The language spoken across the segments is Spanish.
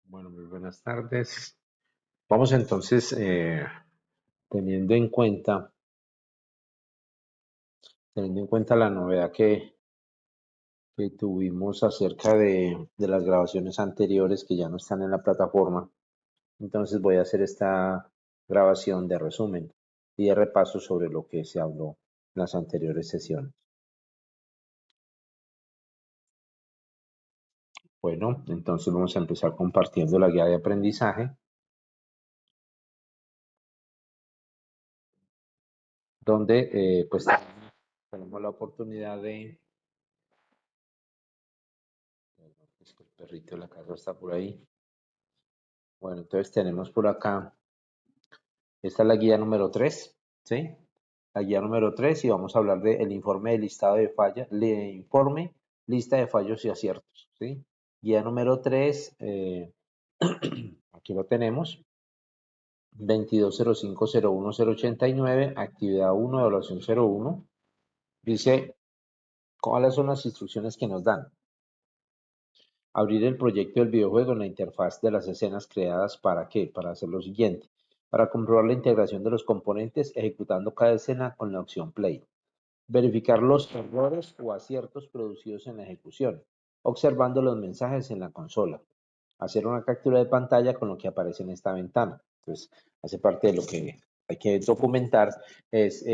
Bueno, muy buenas tardes. Vamos entonces, teniendo en cuenta, teniendo en cuenta la novedad que tuvimos acerca de las grabaciones anteriores que ya no están en la plataforma, entonces voy a hacer esta grabación de resumen y de repaso sobre lo que se habló en las anteriores sesiones. Bueno, entonces vamos a empezar compartiendo la guía de aprendizaje, donde pues tenemos la oportunidad de... Es que el perrito de la casa está por ahí. Bueno, entonces tenemos por acá, esta es la guía número 3, ¿sí? La guía número 3 y vamos a hablar del informe de listado de fallas, informe, lista de fallos y aciertos, ¿sí? Guía número 3, aquí lo tenemos, 2205018089, actividad 1, evaluación 01, dice, ¿cuáles son las instrucciones que nos dan? Abrir el proyecto del videojuego en la interfaz de las escenas creadas. ¿Para qué? Para hacer lo siguiente. Para comprobar la integración de los componentes ejecutando cada escena con la opción Play. Verificar los errores o aciertos producidos en la ejecución, observando los mensajes en la consola. Hacer una captura de pantalla con lo que aparece en esta ventana. Entonces, hace parte de lo que hay que documentar es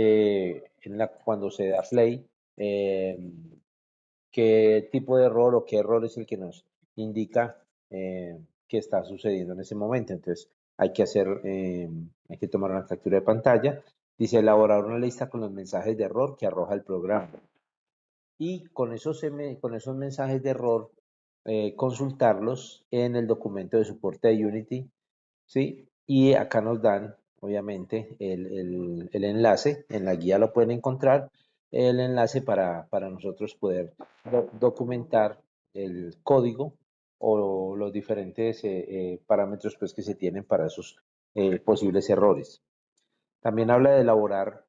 cuando se da Play, qué tipo de error o qué error es el que nos indica que está sucediendo en ese momento. Entonces, hay que tomar una captura de pantalla. Dice elaborar una lista con los mensajes de error que arroja el programa. Y con esos mensajes de error, consultarlos en el documento de soporte de Unity, ¿sí? Y acá nos dan, obviamente, el enlace, en la guía lo pueden encontrar, el enlace para nosotros poder documentar el código o los diferentes parámetros pues, que se tienen para esos posibles errores. También habla de elaborar,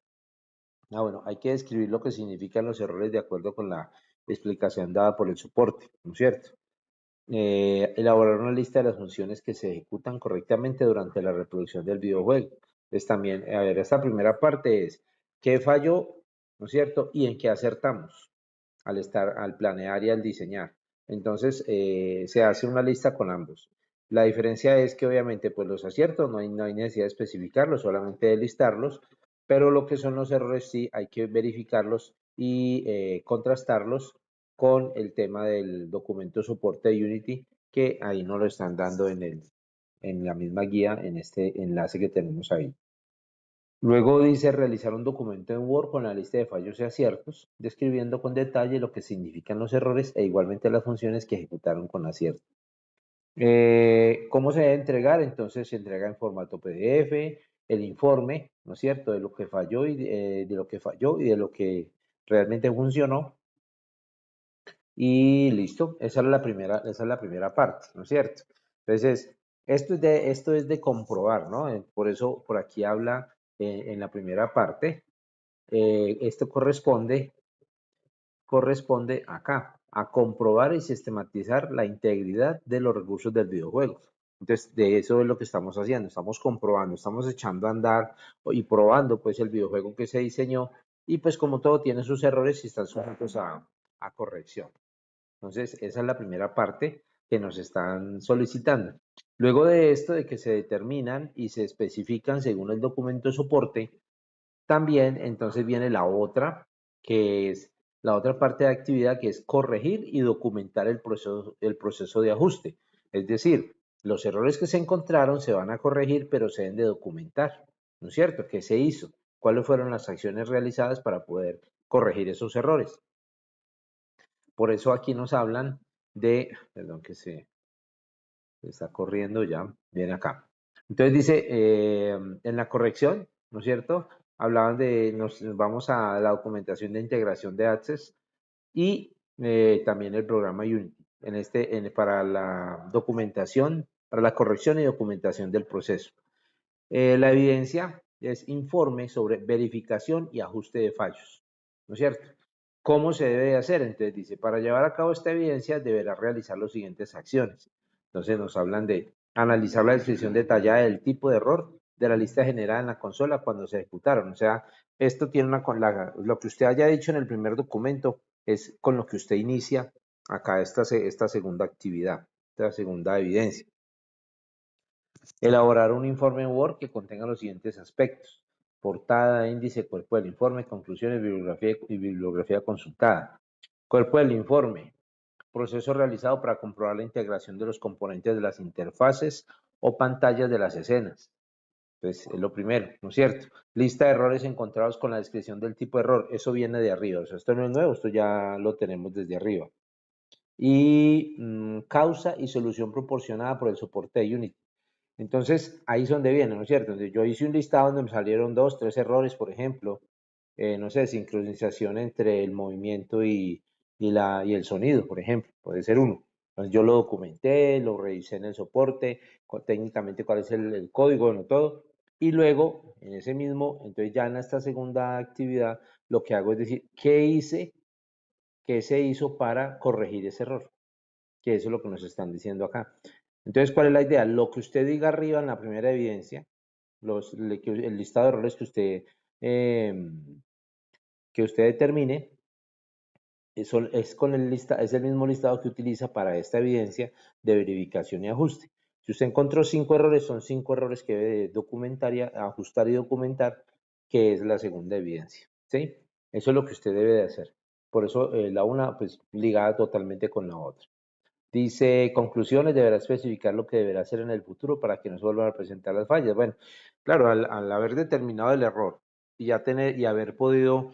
bueno, hay que describir lo que significan los errores de acuerdo con la explicación dada por el soporte, ¿no es cierto? Elaborar una lista de las funciones que se ejecutan correctamente durante la reproducción del videojuego. Entonces también, a ver, esta primera parte es, ¿qué falló? ¿No es cierto? ¿Y en qué acertamos al planear y al diseñar? Entonces, se hace una lista con ambos. La diferencia es que obviamente, pues los aciertos no hay necesidad de especificarlos, solamente de listarlos, pero lo que son los errores sí hay que verificarlos y contrastarlos con el tema del documento de soporte de Unity, que ahí no lo están dando en la misma guía, en este enlace que tenemos ahí. Luego dice realizar un documento en Word con la lista de fallos y aciertos, describiendo con detalle lo que significan los errores e igualmente las funciones que ejecutaron con acierto. ¿Cómo se debe entregar? Entonces se entrega en formato PDF, el informe, ¿no es cierto?, de lo que falló y de lo que falló y de lo que realmente funcionó. Y listo, esa es la primera parte, ¿no es cierto? Entonces, esto es de comprobar, ¿no? Por eso, por aquí habla en la primera parte, esto corresponde acá, a comprobar y sistematizar la integridad de los recursos del videojuego. Entonces, de eso es lo que estamos haciendo, estamos comprobando, estamos echando a andar y probando pues el videojuego que se diseñó y pues como todo tiene sus errores y están sujetos a corrección. Entonces, esa es la primera parte que nos están solicitando. Luego de esto, de que se determinan y se especifican según el documento de soporte, también entonces viene que es la otra parte de actividad, que es corregir y documentar el proceso de ajuste. Es decir, los errores que se encontraron se van a corregir, pero se deben de documentar, ¿no es cierto? ¿Qué se hizo? ¿Cuáles fueron las acciones realizadas para poder corregir esos errores? Por eso aquí nos hablan perdón que se está corriendo ya, viene acá. Entonces dice, en la corrección, ¿no es cierto? Hablaban nos vamos a la documentación de integración de Access y también el programa Unity, para la documentación, para la corrección y documentación del proceso. La evidencia es informe sobre verificación y ajuste de fallos, ¿no es cierto? ¿Cómo se debe hacer? Entonces dice, para llevar a cabo esta evidencia deberá realizar las siguientes acciones. Entonces nos hablan de analizar la descripción detallada del tipo de error de la lista generada en la consola cuando se ejecutaron. O sea, esto tiene lo que usted haya dicho en el primer documento es con lo que usted inicia acá esta segunda actividad, esta segunda evidencia. Elaborar un informe Word que contenga los siguientes aspectos: portada, índice, cuerpo del informe, conclusiones, bibliografía consultada. Cuerpo del informe: proceso realizado para comprobar la integración de los componentes de las interfaces o pantallas de las escenas. Entonces, es lo primero, ¿no es cierto? Lista de errores encontrados con la descripción del tipo de error. Eso viene de arriba. O sea, esto no es nuevo, esto ya lo tenemos desde arriba. Y causa y solución proporcionada por el soporte de Unity. Entonces, ahí es donde viene, ¿no es cierto? Entonces, yo hice un listado donde me salieron 2, 3 errores, por ejemplo, no sé, sincronización entre el movimiento y el sonido, por ejemplo, puede ser uno. Entonces, yo lo documenté, lo revisé en el soporte, técnicamente cuál es el código, bueno, todo. Y luego, en ese mismo, entonces ya en esta segunda actividad, lo que hago es decir, ¿qué hice? ¿Qué se hizo para corregir ese error? Que eso es lo que nos están diciendo acá. Entonces, ¿cuál es la idea? Lo que usted diga arriba en la primera evidencia, el listado de errores que usted determine, es el mismo listado que utiliza para esta evidencia de verificación y ajuste. Si usted encontró 5 errores, son 5 errores que debe documentar ajustar y documentar, que es la segunda evidencia. ¿Sí? Eso es lo que usted debe de hacer. Por eso la una, pues, ligada totalmente con la otra. Dice, conclusiones, deberá especificar lo que deberá hacer en el futuro para que no se vuelvan a presentar las fallas. Bueno, claro, al haber determinado el error y haber podido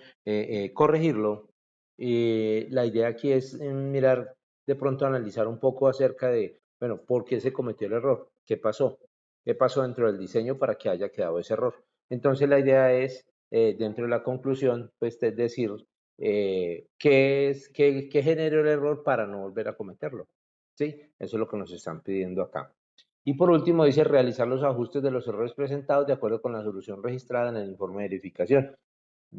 corregirlo, la idea aquí es mirar, de pronto analizar un poco acerca de, bueno, ¿por qué se cometió el error? ¿Qué pasó? ¿Qué pasó dentro del diseño para que haya quedado ese error? Entonces la idea es, dentro de la conclusión, pues es decir, qué generó el error para no volver a cometerlo. ¿Sí? Eso es lo que nos están pidiendo acá. Y por último dice realizar los ajustes de los errores presentados de acuerdo con la solución registrada en el informe de verificación.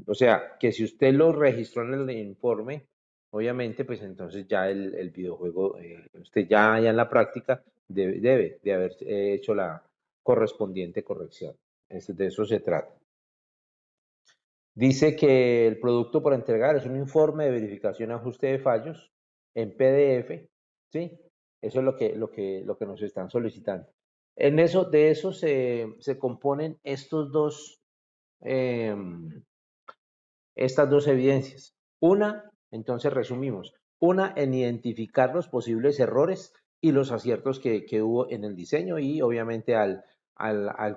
O sea, que si usted lo registró en el informe, obviamente, pues entonces ya el videojuego, usted ya en la práctica debe de haber hecho la correspondiente corrección. De eso se trata. Dice que el producto por entregar es un informe de verificación y ajuste de fallos en PDF, ¿sí? Eso es lo que nos están solicitando. De eso se componen estas dos evidencias. Una, entonces resumimos, una en identificar los posibles errores y los aciertos que hubo en el diseño y obviamente al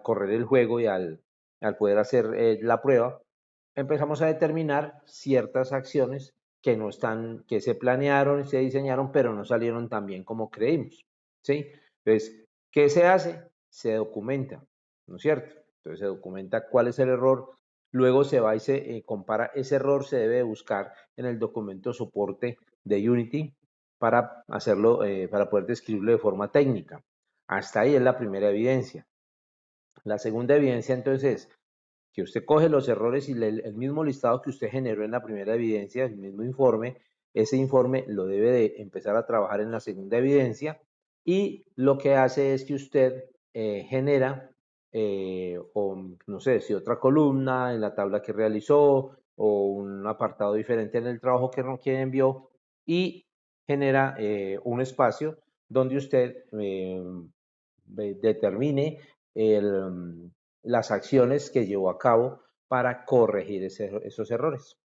correr el juego y al poder hacer la prueba, empezamos a determinar ciertas acciones que se planearon y se diseñaron, pero no salieron tan bien como creímos, ¿sí? Entonces, ¿qué se hace? Se documenta, ¿no es cierto? Entonces se documenta cuál es el error, luego se va y se compara, ese error se debe buscar en el documento soporte de Unity para hacerlo, para poder describirlo de forma técnica. Hasta ahí es la primera evidencia. La segunda evidencia entonces es que usted coge los errores y el mismo listado que usted generó en la primera evidencia, el mismo informe, ese informe lo debe de empezar a trabajar en la segunda evidencia y lo que hace es que usted genera, o no sé, si otra columna en la tabla que realizó o un apartado diferente en el trabajo que envió y genera un espacio donde usted determine las acciones que llevó a cabo para corregir esos errores.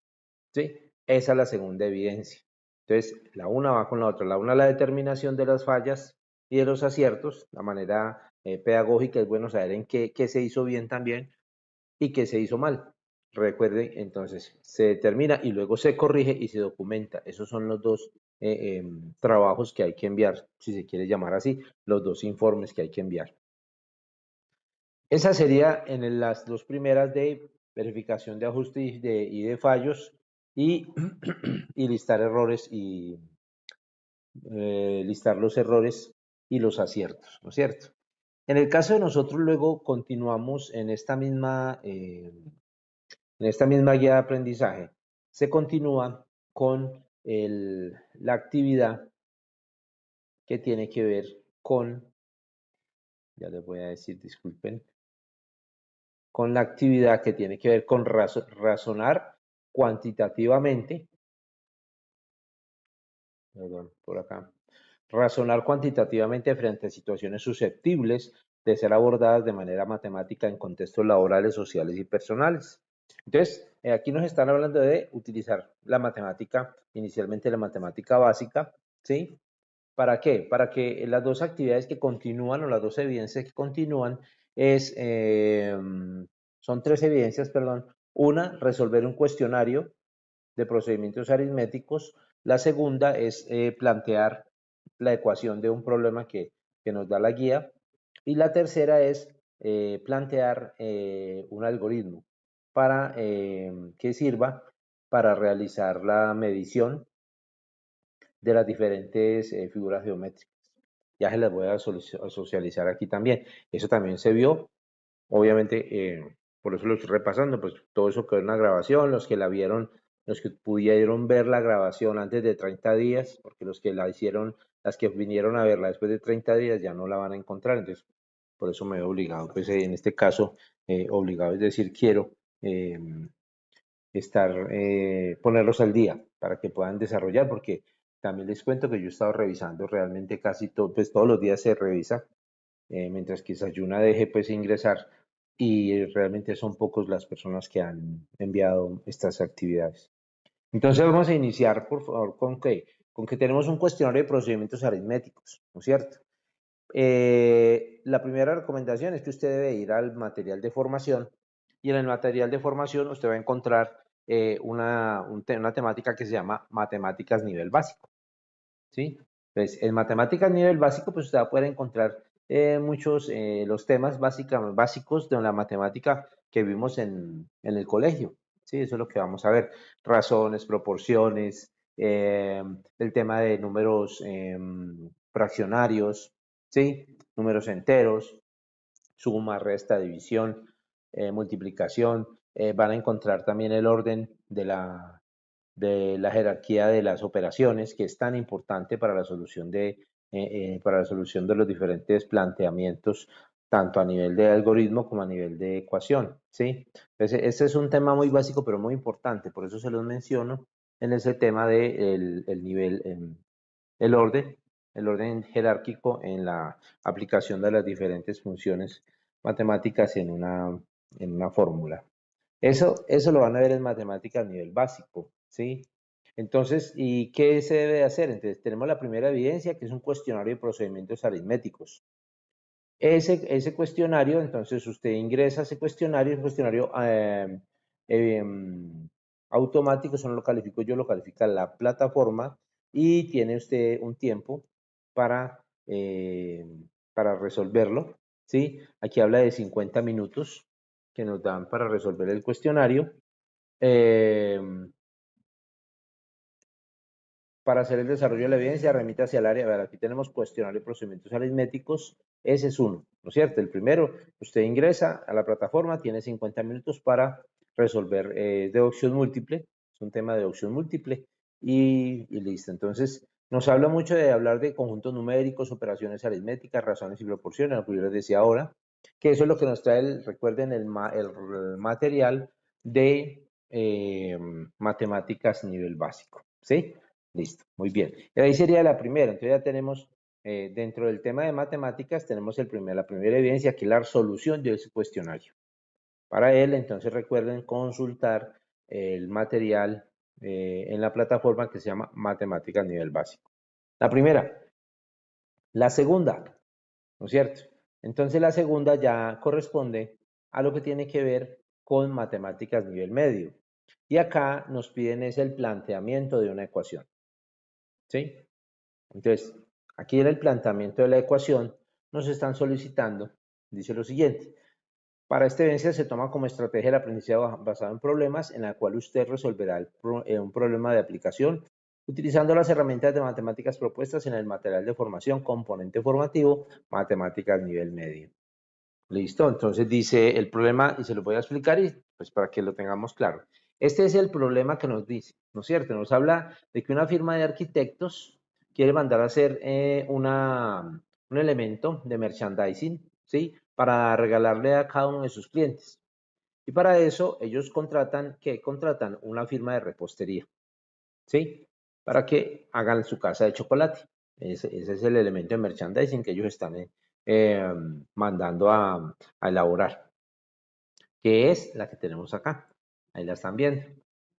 ¿Sí? Esa es la segunda evidencia. Entonces, la una va con la otra. La una, la determinación de las fallas y de los aciertos. La manera pedagógica es bueno saber en qué se hizo bien también y qué se hizo mal. Recuerden, entonces, se determina y luego se corrige y se documenta. Esos son los dos trabajos que hay que enviar, si se quiere llamar así, los dos informes que hay que enviar. Esa sería en las dos primeras de verificación de ajuste y de fallos y, y listar errores y listar los errores y los aciertos, ¿no es cierto? En el caso de nosotros luego continuamos en esta misma guía de aprendizaje, se continúa con la actividad que tiene que ver con, ya les voy a decir, disculpen, con la actividad que tiene que ver con razonar cuantitativamente, perdón, por acá, razonar cuantitativamente frente a situaciones susceptibles de ser abordadas de manera matemática en contextos laborales, sociales y personales. Entonces, aquí nos están hablando de utilizar la matemática, inicialmente la matemática básica, ¿sí? ¿Para qué? Para que las dos actividades que continúan o las dos evidencias que continúan es, son tres evidencias, perdón. Una, resolver un cuestionario de procedimientos aritméticos. La segunda es plantear la ecuación de un problema que nos da la guía. Y la tercera es plantear un algoritmo para que sirva para realizar la medición de las diferentes figuras geométricas. Ya se las voy a socializar aquí también. Eso también se vio, obviamente, por eso lo estoy repasando, pues todo eso quedó en la grabación, los que la vieron, los que pudieron ver la grabación antes de 30 días, porque los que la hicieron, las que vinieron a verla después de 30 días ya no la van a encontrar, entonces por eso me he obligado, pues en este caso, obligado es decir, quiero eh, ponerlos al día para que puedan desarrollar, porque también les cuento que yo he estado revisando realmente casi todo, pues todos los días se revisa, mientras que Sayuna deje pues ingresar y realmente son pocos las personas que han enviado estas actividades. Entonces vamos a iniciar por favor con que tenemos un cuestionario de procedimientos aritméticos, ¿no es cierto? La primera recomendación es que usted debe ir al material de formación y en el material de formación usted va a encontrar una temática que se llama matemáticas nivel básico, ¿sí? Entonces, en matemáticas nivel básico, pues usted va a poder encontrar muchos, los temas básicos de la matemática que vimos en el colegio, ¿sí? Eso es lo que vamos a ver. Razones, proporciones, el tema de números fraccionarios, ¿sí? Números enteros, suma, resta, división, multiplicación. Van a encontrar también el orden de la jerarquía de las operaciones, que es tan importante para la solución de los diferentes planteamientos, tanto a nivel de algoritmo como a nivel de ecuación, ¿sí? Entonces, este es un tema muy básico, pero muy importante, por eso se los menciono en ese tema de el nivel, el orden, el orden jerárquico en la aplicación de las diferentes funciones matemáticas en una fórmula. Eso lo van a ver en matemáticas a nivel básico, ¿sí? Entonces, ¿y qué se debe de hacer? Entonces, tenemos la primera evidencia, que es un cuestionario de procedimientos aritméticos. Ese cuestionario, entonces usted ingresa ese cuestionario, es un cuestionario eh, automático, eso no lo califico yo, lo califica la plataforma y tiene usted un tiempo para, eh, para resolverlo, ¿sí? Aquí habla de 50 minutos que nos dan para resolver el cuestionario. Eh, para hacer el desarrollo de la evidencia, remite hacia el área. A ver, aquí tenemos cuestionario de procedimientos aritméticos. Ese es uno, ¿no es cierto? El primero, usted ingresa a la plataforma, tiene 50 minutos para resolver de opción múltiple. Es un tema de opción múltiple y listo. Entonces, nos habla mucho de hablar de conjuntos numéricos, operaciones aritméticas, razones y proporciones, lo que yo les decía ahora, que eso es lo que nos trae, recuerden, el material de matemáticas nivel básico, ¿sí? Listo, muy bien. Y ahí sería la primera. Entonces ya tenemos, dentro del tema de matemáticas, tenemos la primera evidencia, que es la solución de ese cuestionario. Para él, entonces recuerden consultar el material en la plataforma que se llama Matemáticas Nivel Básico. La primera. La segunda, ¿no es cierto? Entonces la segunda ya corresponde a lo que tiene que ver con matemáticas nivel medio. Y acá nos piden es el planteamiento de una ecuación, ¿sí? Entonces, aquí en el planteamiento de la ecuación nos están solicitando, dice lo siguiente: para esta evidencia se toma como estrategia el aprendizaje basado en problemas, en la cual usted resolverá un problema de aplicación utilizando las herramientas de matemáticas propuestas en el material de formación, componente formativo, matemáticas nivel medio. Listo, entonces dice el problema, y se lo voy a explicar y pues para que lo tengamos claro. Este es el problema que nos dice, ¿no es cierto? Nos habla de que una firma de arquitectos quiere mandar a hacer un elemento de merchandising, ¿sí? Para regalarle a cada uno de sus clientes. Y para eso ellos contratan, ¿qué? Contratan una firma de repostería, ¿sí? Para que hagan su casa de chocolate. Ese es el elemento de merchandising que ellos están mandando a elaborar, que es la que tenemos acá. Ahí la están viendo.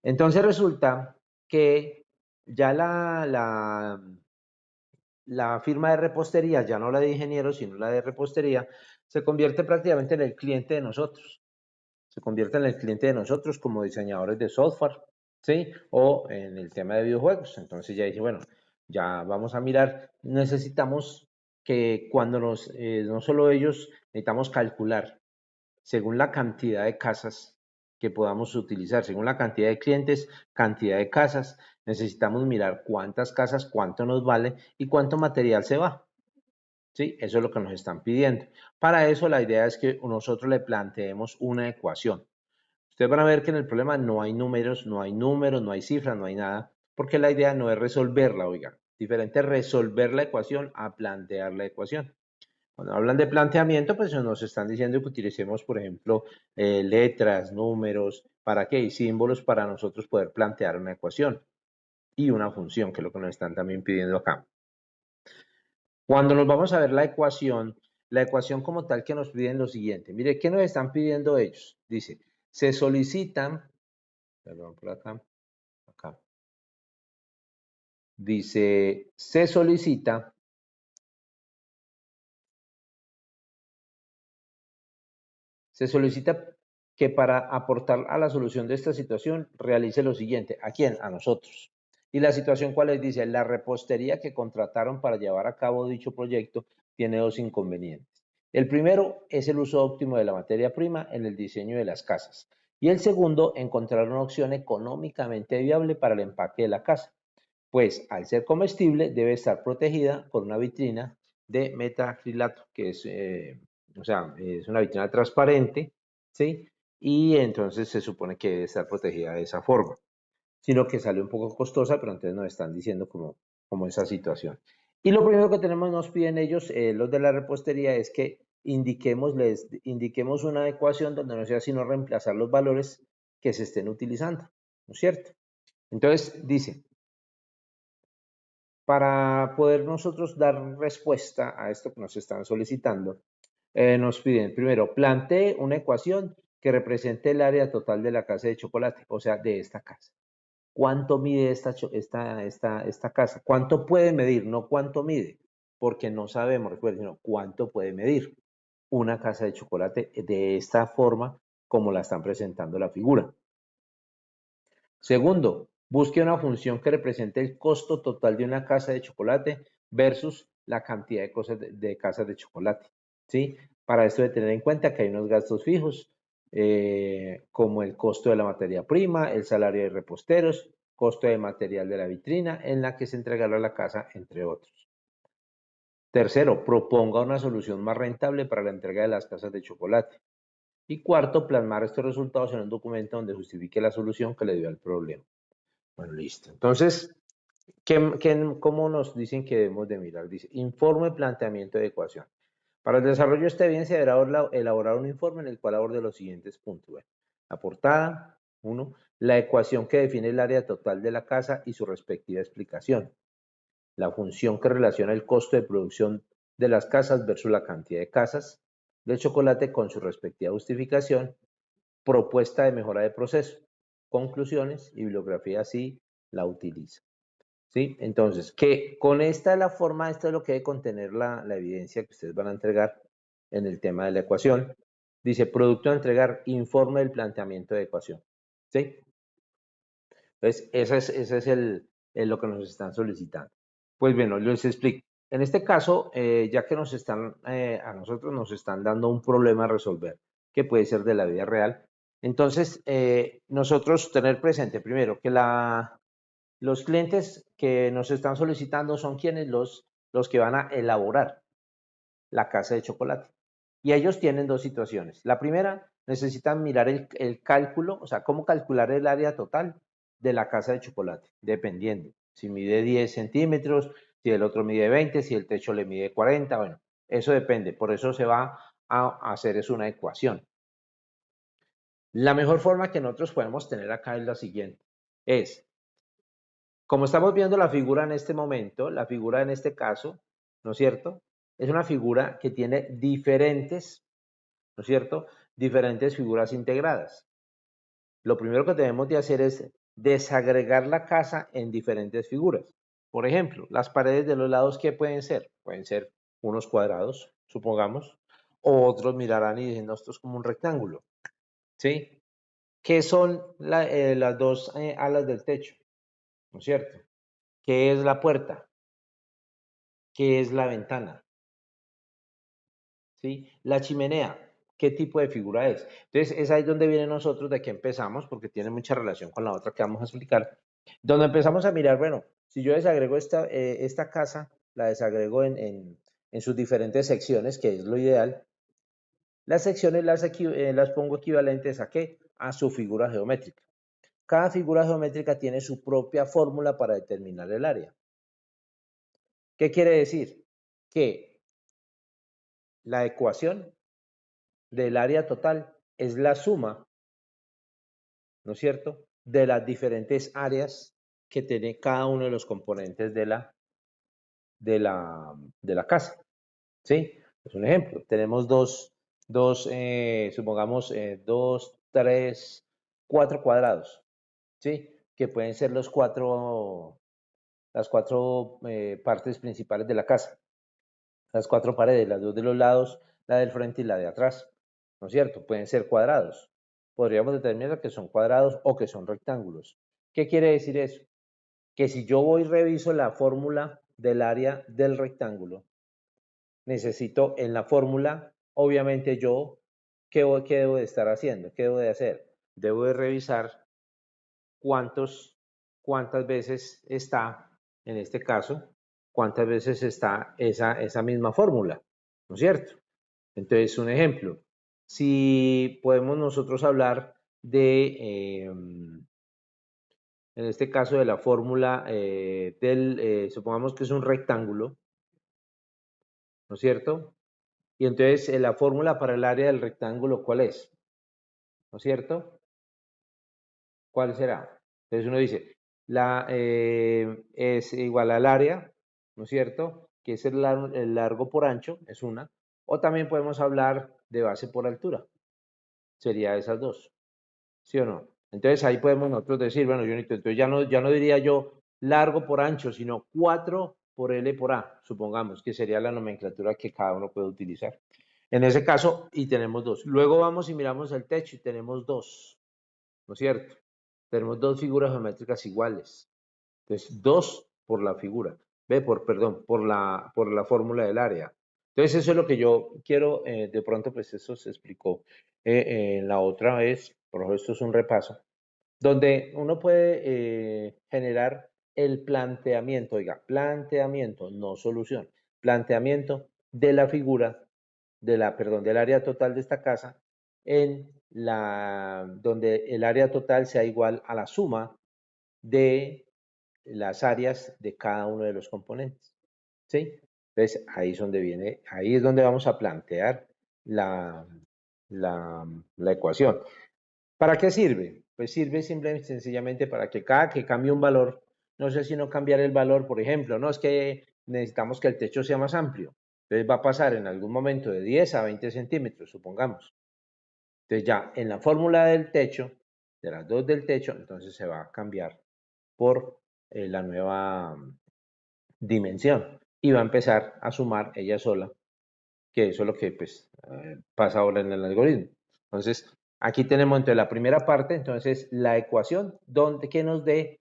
Entonces resulta que ya la firma de repostería, ya no la de ingenieros, sino la de repostería, se convierte prácticamente en el cliente de nosotros. Se convierte en el cliente de nosotros como diseñadores de software, ¿sí? O en el tema de videojuegos. Entonces ya dije, bueno, ya vamos a mirar, necesitamos que cuando no solo ellos, necesitamos calcular según la cantidad de casas que podamos utilizar, según la cantidad de clientes, cantidad de casas, necesitamos mirar cuántas casas, cuánto nos vale y cuánto material se va. ¿Sí? Eso es lo que nos están pidiendo. Para eso la idea es que nosotros le planteemos una ecuación. Ustedes van a ver que en el problema no hay números, no hay cifras, no hay nada, porque la idea no es resolverla, oiga. Diferente es resolver la ecuación a plantear la ecuación. Cuando hablan de planteamiento, pues nos están diciendo que utilicemos, por ejemplo, letras, números, ¿para qué? Y símbolos para nosotros poder plantear una ecuación y una función, que es lo que nos están también pidiendo acá. Cuando nos vamos a ver la ecuación como tal que nos piden lo siguiente. Mire, ¿qué nos están pidiendo ellos? Dice, se solicitan, perdón, por acá, acá. Dice, se solicita que para aportar a la solución de esta situación realice lo siguiente. ¿A quién? A nosotros. ¿Y la situación cuál es? Dice, la repostería que contrataron para llevar a cabo dicho proyecto tiene dos inconvenientes. El primero es el uso óptimo de la materia prima en el diseño de las casas. Y el segundo, encontrar una opción económicamente viable para el empaque de la casa. Pues al ser comestible debe estar protegida por una vitrina de metacrilato, que es, o sea, es una vitrina transparente, ¿sí? Y entonces se supone que debe estar protegida de esa forma, sino que sale un poco costosa, pero entonces nos están diciendo como esa situación. Y lo primero que tenemos, nos piden ellos, los de la repostería, es que les indiquemos una ecuación donde no sea sino reemplazar los valores que se estén utilizando, ¿no es cierto? Entonces dice, para poder nosotros dar respuesta a esto que nos están solicitando, nos piden primero, plantee una ecuación que represente el área total de la casa de chocolate, o sea, de esta casa. ¿Cuánto mide esta casa? ¿Cuánto puede medir? No cuánto mide, porque no sabemos, recuerden, sino cuánto puede medir una casa de chocolate de esta forma como la están presentando la figura. Segundo, busque una función que represente el costo total de una casa de chocolate versus la cantidad de casas de chocolate, ¿sí? Para esto de tener en cuenta que hay unos gastos fijos, como el costo de la materia prima, el salario de reposteros, costo de material de la vitrina en la que se entregará la casa, entre otros. Tercero, proponga una solución más rentable para la entrega de las casas de chocolate. Y cuarto, plasmar estos resultados en un documento donde justifique la solución que le dio al problema. Bueno, listo. Entonces, cómo nos dicen que debemos de mirar? Dice, informe planteamiento de ecuación. Para el desarrollo de esta evidencia deberá elaborar un informe en el cual aborde los siguientes puntos. Bueno, la portada, uno, la ecuación que define el área total de la casa y su respectiva explicación. La función que relaciona el costo de producción de las casas versus la cantidad de casas de chocolate con su respectiva justificación. Propuesta de mejora de proceso. Conclusiones y bibliografía si la utiliza. ¿Sí? Entonces, que con esta es la forma, esto es lo que debe contener la evidencia que ustedes van a entregar en el tema de la ecuación. Dice, producto a entregar, informe del planteamiento de ecuación. ¿Sí? Entonces, ese es lo que nos están solicitando. Pues bueno, les explico. En este caso, ya que a nosotros nos están dando un problema a resolver, que puede ser de la vida real, entonces nosotros tener presente primero que los clientes que nos están solicitando son quienes los que van a elaborar la casa de chocolate. Y ellos tienen dos situaciones. La primera, necesitan mirar el cálculo, o sea, cómo calcular el área total de la casa de chocolate, dependiendo. Si mide 10 centímetros, si el otro mide 20, si el techo le mide 40, bueno, Eso depende, por eso se va a hacer es una ecuación. La mejor forma que nosotros podemos tener acá es la siguiente. Es, como estamos viendo la figura en este momento, la figura en este caso, ¿no es cierto? Es una figura que tiene diferentes, ¿no es cierto? Diferentes figuras integradas. Lo primero que debemos de hacer es desagregar la casa en diferentes figuras. Por ejemplo, las paredes de los lados, ¿qué pueden ser? Pueden ser unos cuadrados, supongamos, o otros mirarán y dicen, no, esto es como un rectángulo, ¿sí? ¿Qué son las dos alas del techo? ¿No es cierto? ¿Qué es la puerta? ¿Qué es la ventana? ¿Sí? La chimenea, ¿qué tipo de figura es? Entonces, es ahí donde viene nosotros, de aquí empezamos, porque tiene mucha relación con la otra que vamos a explicar, donde empezamos a mirar, bueno, si yo desagrego esta casa, la desagrego en sus diferentes secciones, que es lo ideal, las secciones las pongo equivalentes ¿a qué? A su figura geométrica. Cada figura geométrica tiene su propia fórmula para determinar el área. ¿Qué quiere decir? Que la ecuación del área total es la suma, ¿no es cierto?, de las diferentes áreas que tiene cada uno de los componentes de la casa, ¿sí? Es un ejemplo. Tenemos supongamos, 4 cuadrados, ¿sí? Que pueden ser las cuatro partes principales de la casa. Las 4 paredes, las dos de los lados, la del frente y la de atrás, ¿no es cierto? Pueden ser cuadrados. Podríamos determinar que son cuadrados o que son rectángulos. ¿Qué quiere decir eso? Que si yo voy y reviso la fórmula del área del rectángulo, necesito en la fórmula, obviamente yo, ¿qué debo de estar haciendo? ¿Qué debo de hacer? Debo de revisar cuántas veces está, en este caso, cuántas veces está esa misma fórmula, ¿no es cierto? Entonces, un ejemplo, si podemos nosotros hablar en este caso de la fórmula supongamos que es un rectángulo, ¿no es cierto? Y entonces la fórmula para el área del rectángulo, ¿cuál es? ¿No es cierto? ¿Cuál será? Entonces uno dice, es igual al área, ¿no es cierto? Que es el largo por ancho, es una. O también podemos hablar de base por altura. Sería esas dos, ¿sí o no? Entonces ahí podemos nosotros decir, bueno, Jonito, entonces ya no diría yo largo por ancho, sino 4 por L por A, supongamos, que sería la nomenclatura que cada uno puede utilizar. En ese caso, y tenemos dos. Luego vamos y miramos el techo y tenemos dos, ¿no es cierto? Tenemos dos figuras geométricas iguales. Entonces, 2 por la figura, perdón, por la fórmula del área. Entonces, eso es lo que yo quiero, de pronto, pues eso se explicó la otra vez, por ejemplo, esto es un repaso, donde uno puede generar el planteamiento, oiga, planteamiento, no solución, planteamiento de la figura, perdón, del área total de esta casa, donde el área total sea igual a la suma de las áreas de cada uno de los componentes, ¿sí? Entonces, ahí es donde vamos a plantear la, la ecuación. ¿Para qué sirve? Pues sirve simplemente sencillamente para que cada que cambie un valor, no sé si no cambiar el valor, por ejemplo, no es que necesitamos que el techo sea más amplio, entonces va a pasar en algún momento de 10 a 20 centímetros, supongamos. Entonces ya en la fórmula del techo, de las dos del techo, entonces se va a cambiar por la nueva dimensión y va a empezar a sumar ella sola, que eso es lo que pues pasa ahora en el algoritmo. Entonces, aquí tenemos entonces la primera parte, entonces la ecuación que nos dé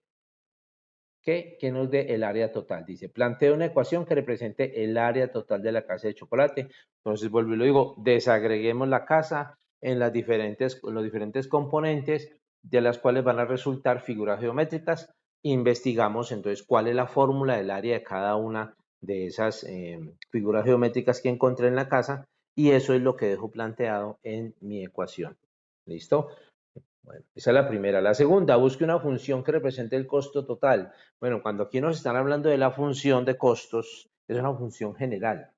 el área total. Dice, plantea una ecuación que represente el área total de la casa de chocolate. Entonces, vuelvo y lo digo, desagreguemos la casa en los diferentes componentes de las cuales van a resultar figuras geométricas. Investigamos entonces cuál es la fórmula del área de cada una de esas figuras geométricas que encontré en la casa y eso es lo que dejo planteado en mi ecuación. ¿Listo? Bueno, esa es la primera. La segunda, busque una función que represente el costo total. Bueno, cuando aquí nos están hablando de la función de costos, es una función general.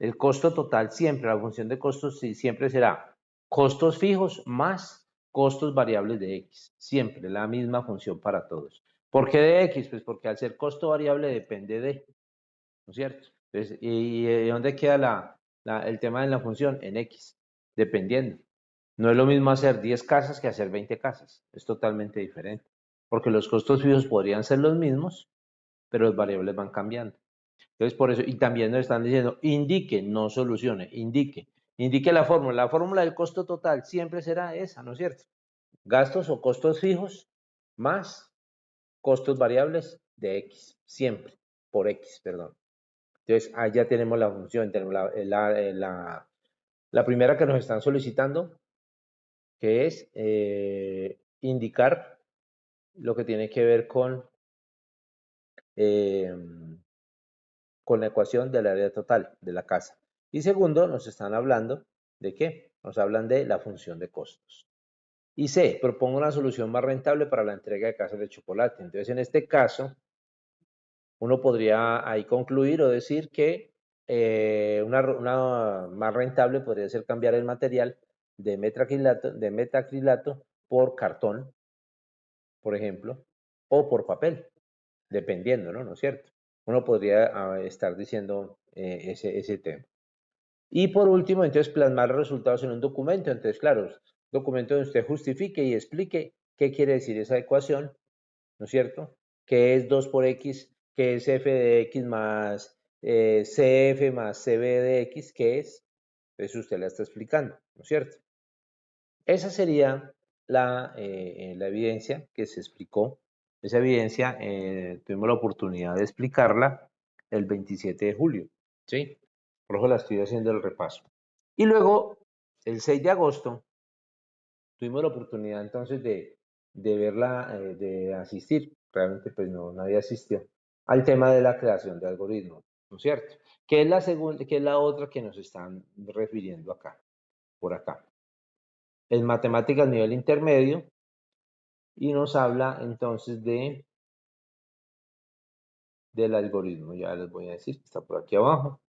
El costo total siempre, la función de costos siempre será costos fijos más costos variables de X. Siempre la misma función para todos. ¿Por qué de X? Pues porque al ser costo variable depende de, ¿no es cierto? Entonces, ¿y dónde queda el tema de la función? En X, dependiendo. No es lo mismo hacer 10 casas que hacer 20 casas. Es totalmente diferente. Porque los costos fijos podrían ser los mismos, pero los variables van cambiando. Entonces, por eso, y también nos están diciendo, indique, no solucione, indique. Indique la fórmula. La fórmula del costo total siempre será esa, ¿no es cierto? Gastos o costos fijos más costos variables de X, siempre, por X, perdón. Entonces, ahí ya tenemos la función, tenemos la primera que nos están solicitando, que es indicar lo que tiene que ver eh, con la ecuación del área total de la casa. Y segundo, nos están hablando de qué? Nos hablan de la función de costos. Y C, propongo una solución más rentable para la entrega de casas de chocolate. Entonces, en este caso, uno podría ahí concluir o decir que una más rentable podría ser cambiar el material de metacrilato por cartón, por ejemplo, o por papel, dependiendo, ¿no? ¿No es cierto? Uno podría estar diciendo ese tema. Y por último, entonces plasmar los resultados en un documento. Entonces, claro, documento donde usted justifique y explique qué quiere decir esa ecuación, ¿no es cierto? ¿Qué es 2 por X? ¿Qué es f de X más CF más CB de X? ¿Qué es? Eso usted la está explicando, ¿no es cierto? Esa sería la evidencia que se explicó. Esa evidencia tuvimos la oportunidad de explicarla el 27 de julio, ¿sí? Por eso la estoy haciendo el repaso. Y luego, el 6 de agosto, tuvimos la oportunidad entonces de verla, de asistir, realmente pues no, nadie asistió, al tema de la creación de algoritmos, ¿no es cierto? Que es la segunda, que es la otra que nos están refiriendo acá, por acá. En matemáticas nivel intermedio, y nos habla entonces del algoritmo, ya les voy a decir, está por aquí abajo.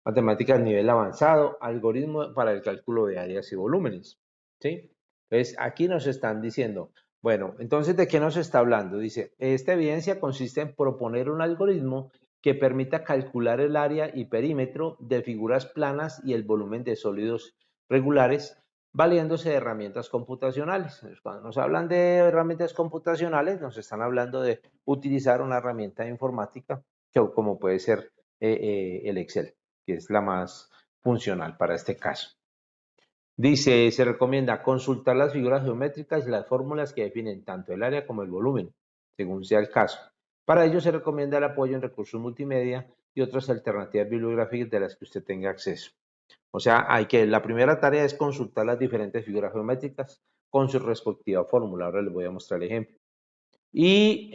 Matemáticas nivel avanzado, algoritmo para el cálculo de áreas y volúmenes, ¿sí? Entonces, aquí nos están diciendo, bueno, entonces, ¿de qué nos está hablando? Dice, esta evidencia consiste en proponer un algoritmo que permita calcular el área y perímetro de figuras planas y el volumen de sólidos regulares, valiéndose de herramientas computacionales. Entonces, cuando nos hablan de herramientas computacionales, nos están hablando de utilizar una herramienta informática, como puede ser el Excel, que es la más funcional para este caso. Dice, se recomienda consultar las figuras geométricas y las fórmulas que definen tanto el área como el volumen, según sea el caso. Para ello se recomienda el apoyo en recursos multimedia y otras alternativas bibliográficas de las que usted tenga acceso. O sea, la primera tarea es consultar las diferentes figuras geométricas con su respectiva fórmula. Ahora les voy a mostrar el ejemplo. Y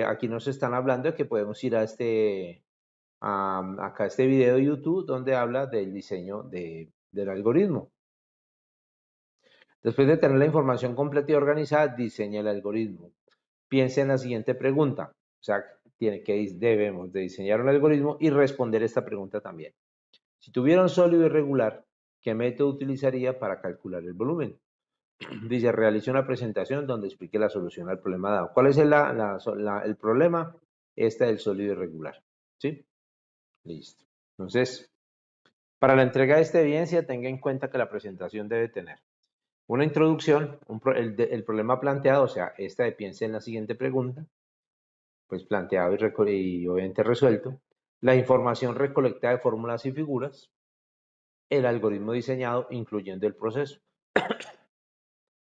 aquí nos están hablando de que podemos ir a acá este video de YouTube donde habla del diseño del algoritmo. Después de tener la información completa y organizada, diseña el algoritmo. Piensa en la siguiente pregunta. O sea, debemos de diseñar un algoritmo y responder esta pregunta también. Si tuviera un sólido irregular, ¿qué método utilizaría para calcular el volumen? Dice, realice una presentación donde explique la solución al problema dado. ¿Cuál es el problema? Este del sólido irregular. ¿Sí? Listo. Entonces, para la entrega de esta evidencia, tenga en cuenta que la presentación debe tener una introducción, el problema planteado, o sea, esta de piense en la siguiente pregunta, pues planteado y obviamente resuelto, la información recolectada de fórmulas y figuras, el algoritmo diseñado, incluyendo el proceso.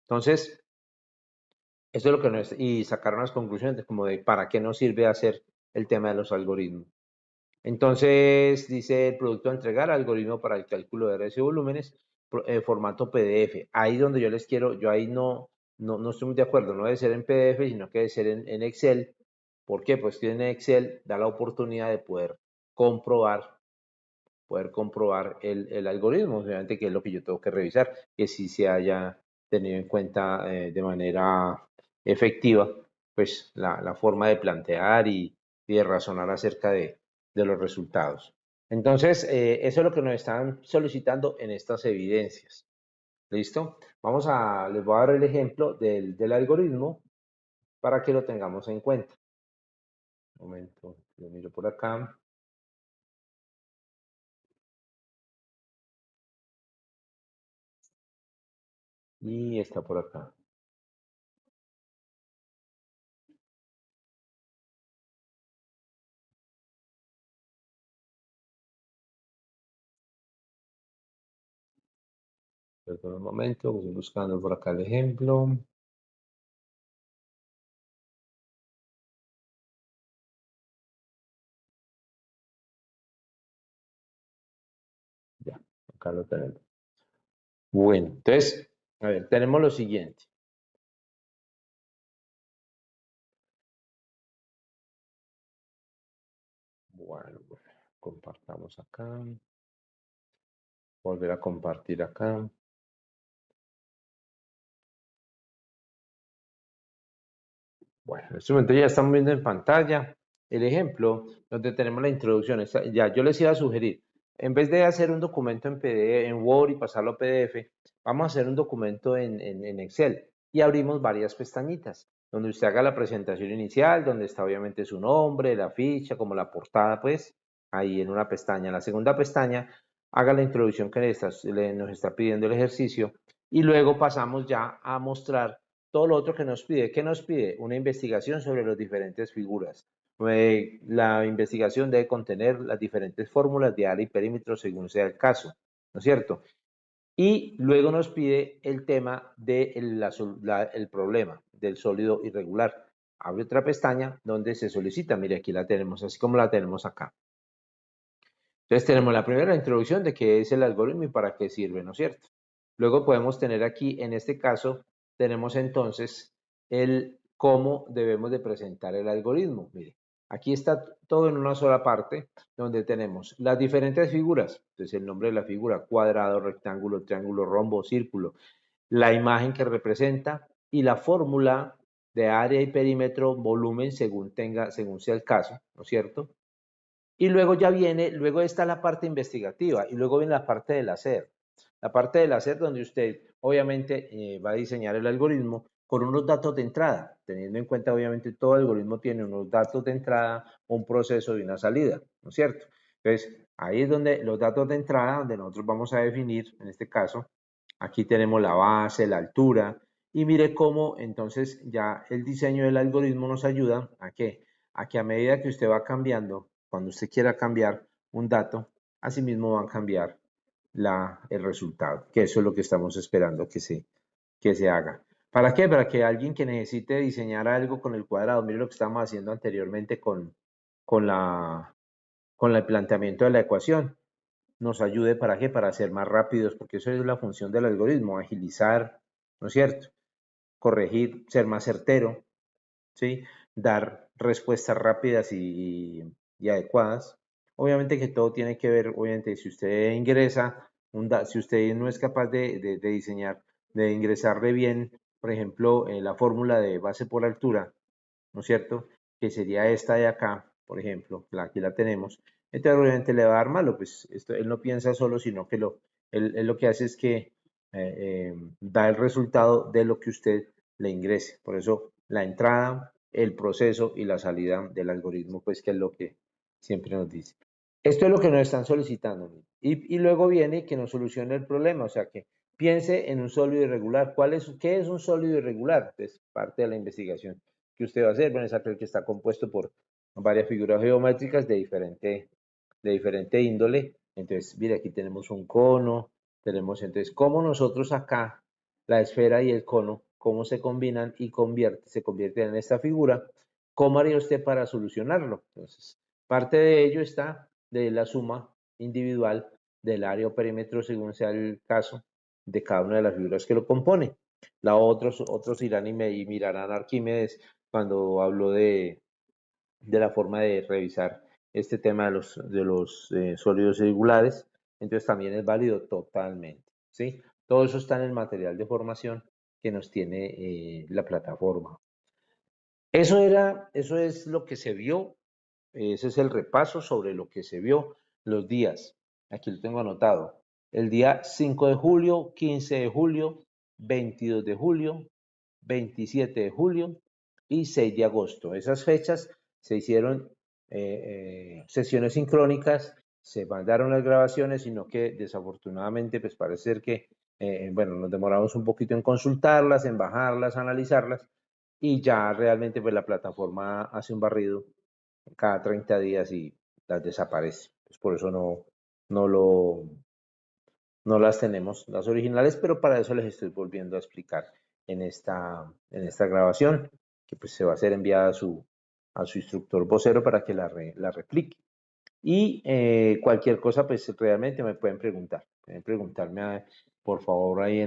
Entonces, esto es lo que y sacar unas conclusiones como de para qué nos sirve hacer el tema de los algoritmos. Entonces, dice el producto a entregar, algoritmo para el cálculo de áreas y volúmenes, formato PDF. Ahí donde yo ahí no estoy muy de acuerdo, no debe ser en PDF, sino que debe ser en Excel. ¿Por qué? Pues que en Excel da la oportunidad de poder comprobar el algoritmo, obviamente que es lo que yo tengo que revisar, que sí se haya tenido en cuenta de manera efectiva, pues la forma de plantear y de razonar acerca de los resultados. Entonces, eso es lo que nos están solicitando en estas evidencias. ¿Listo? Les voy a dar el ejemplo del algoritmo para que lo tengamos en cuenta. Un momento, lo miro por acá. Y está por acá. Perdón un momento, estoy buscando por acá el ejemplo. Ya, acá lo tenemos. Bueno, entonces, a ver, tenemos lo siguiente. Bueno, compartamos acá. Volver a compartir acá. Bueno, en este momento ya estamos viendo en pantalla el ejemplo donde tenemos la introducción. Ya, yo les iba a sugerir, en vez de hacer un documento en PDF, en Word y pasarlo a PDF, vamos a hacer un documento en Excel y abrimos varias pestañitas, donde usted haga la presentación inicial, donde está obviamente su nombre, la ficha, como la portada, pues, ahí en una pestaña. En la segunda pestaña, haga la introducción que nos está pidiendo el ejercicio y luego pasamos ya a mostrar todo lo otro que nos pide. ¿Qué nos pide? Una investigación sobre las diferentes figuras. La investigación debe contener las diferentes fórmulas de área y perímetro según sea el caso, ¿no es cierto? Y luego nos pide el tema del problema del sólido irregular. Abre otra pestaña donde se solicita. Mire, aquí la tenemos, así como la tenemos acá. Entonces tenemos la primera introducción de qué es el algoritmo y para qué sirve, ¿no es cierto? Luego podemos tener aquí, en este caso, tenemos entonces el cómo debemos de presentar el algoritmo. Mire, aquí está todo en una sola parte, donde tenemos las diferentes figuras. Entonces el nombre de la figura, cuadrado, rectángulo, triángulo, rombo, círculo, la imagen que representa y la fórmula de área y perímetro, volumen, según sea el caso, ¿no es cierto? Y luego luego está la parte investigativa y luego viene la parte del hacer. La parte del hacer donde usted obviamente va a diseñar el algoritmo con unos datos de entrada, teniendo en cuenta obviamente todo algoritmo tiene unos datos de entrada, un proceso y una salida, ¿no es cierto? Entonces, ahí es donde los datos de entrada, donde nosotros vamos a definir, en este caso, aquí tenemos la base, la altura, y mire cómo entonces ya el diseño del algoritmo nos ayuda a qué, a que a medida que usted va cambiando, cuando usted quiera cambiar un dato, asimismo va a cambiar el resultado, que eso es lo que estamos esperando que se haga. ¿Para qué? Para que alguien que necesite diseñar algo con el cuadrado, mire lo que estábamos haciendo anteriormente con, la, con el planteamiento de la ecuación, nos ayude para qué, para ser más rápidos, porque eso es la función del algoritmo, agilizar, ¿no es cierto? Corregir, ser más certero, ¿sí? Dar respuestas rápidas y adecuadas. Obviamente que todo tiene que ver, obviamente, si usted ingresa, si usted no es capaz de diseñar, de ingresarle bien, por ejemplo, la fórmula de base por altura, ¿no es cierto? Que sería esta de acá, por ejemplo, aquí la tenemos. Entonces, obviamente le va a dar malo, pues esto, él no piensa solo, sino que él lo que hace es que da el resultado de lo que usted le ingrese. Por eso, la entrada, el proceso y la salida del algoritmo, pues que es lo que siempre nos dice. Esto es lo que nos están solicitando. Y luego viene que nos solucione el problema, o sea que piense en un sólido irregular. ¿Qué es un sólido irregular? Es parte de la investigación que usted va a hacer. Bueno, es aquel que está compuesto por varias figuras geométricas de diferente índole. Entonces, mire, aquí tenemos un cono, tenemos entonces cómo nosotros acá, la esfera y el cono, cómo se combinan y se convierten en esta figura. ¿Cómo haría usted para solucionarlo? Entonces, parte de ello está de la suma individual del área o perímetro según sea el caso de cada una de las figuras que lo compone. Otros irán y mirarán a Arquímedes cuando habló de la forma de revisar este tema de los sólidos irregulares. Entonces también es válido totalmente, ¿sí? Todo eso está en el material de formación que nos tiene la plataforma. Eso es lo que se vio, ese es el repaso sobre lo que se vio. los días. Aquí lo tengo anotado. El día 5 de julio, 15 de julio, 22 de julio, 27 de julio y 6 de agosto. Esas fechas se hicieron sesiones sincrónicas, se mandaron las grabaciones, sino que desafortunadamente pues parece ser que bueno, nos demoramos un poquito en consultarlas, en bajarlas, analizarlas y ya realmente pues la plataforma hace un barrido cada 30 días y las desaparece. Pues por eso no, no las tenemos, las originales, pero para eso les estoy volviendo a explicar en esta grabación, que pues se va a ser enviada a su instructor vocero para que la replique. Y cualquier cosa, pues realmente me pueden preguntar. Pueden preguntarme, por favor, ahí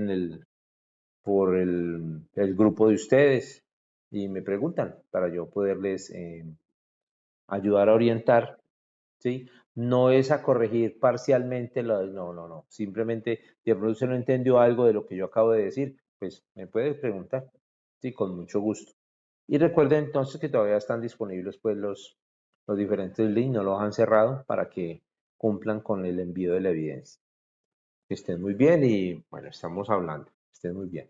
por el grupo de ustedes y me preguntan para yo poderles ayudar a orientar, ¿sí? No es a corregir parcialmente, no. Simplemente, si de pronto usted no entendió algo de lo que yo acabo de decir, pues me puede preguntar, sí, con mucho gusto. Y recuerden entonces que todavía están disponibles pues los diferentes links, no los han cerrado para que cumplan con el envío de la evidencia. Que estén muy bien y bueno, estamos hablando. Que estén muy bien.